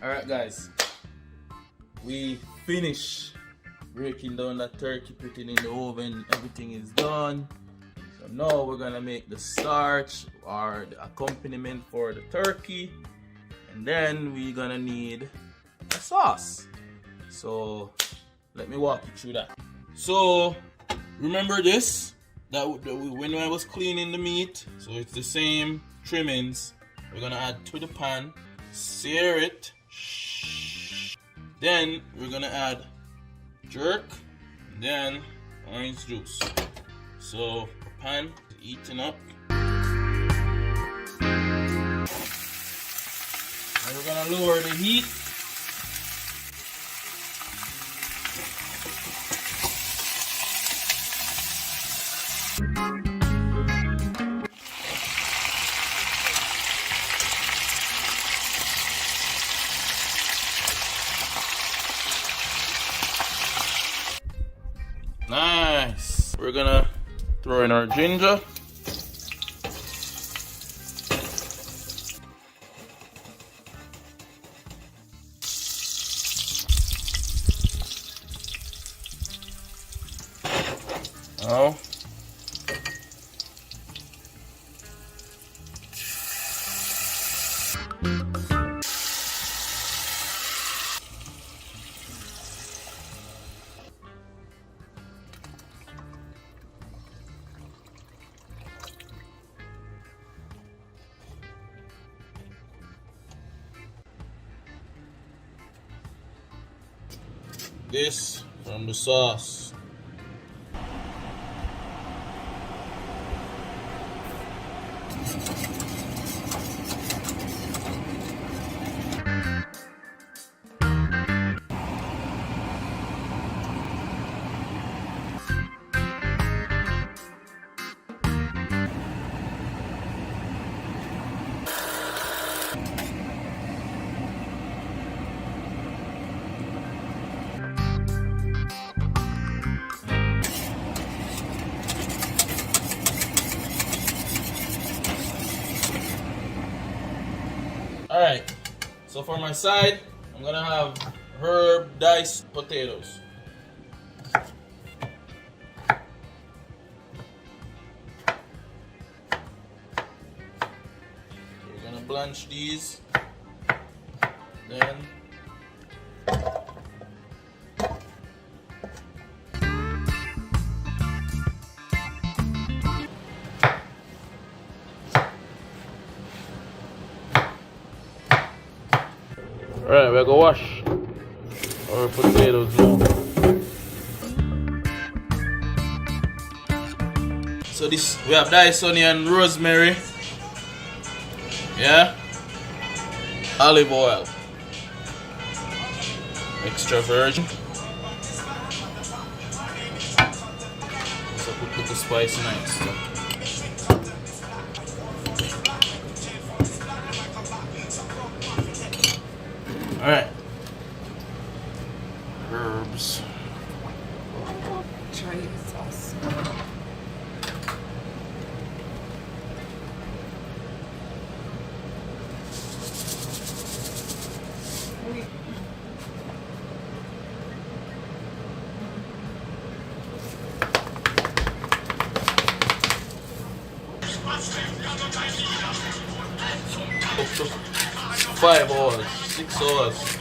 Alright guys, we finished breaking down that turkey, putting it in the oven, everything is done. So now we're gonna make the starch or the accompaniment for the turkey, and then we're gonna need a sauce. So let me walk you through that. So remember this, that when I was cleaning the meat, so it's the same trimmings. We're gonna add to the pan, sear it, then we're gonna add jerk, and then orange juice. So the pan is heating up, and we're gonna lower the heat. Nice. We're gonna throw in our ginger. Now this from the sauce. Alright, so for my side, I'm gonna have herb diced potatoes. We're gonna blanch these, then alright, we're gonna wash our potatoes now. So this, we have diced onion, rosemary, yeah, olive oil, extra virgin. So put the spice nice. So. Alright. Herbs. Try the sauce. Up to 5 hours, 6 hours.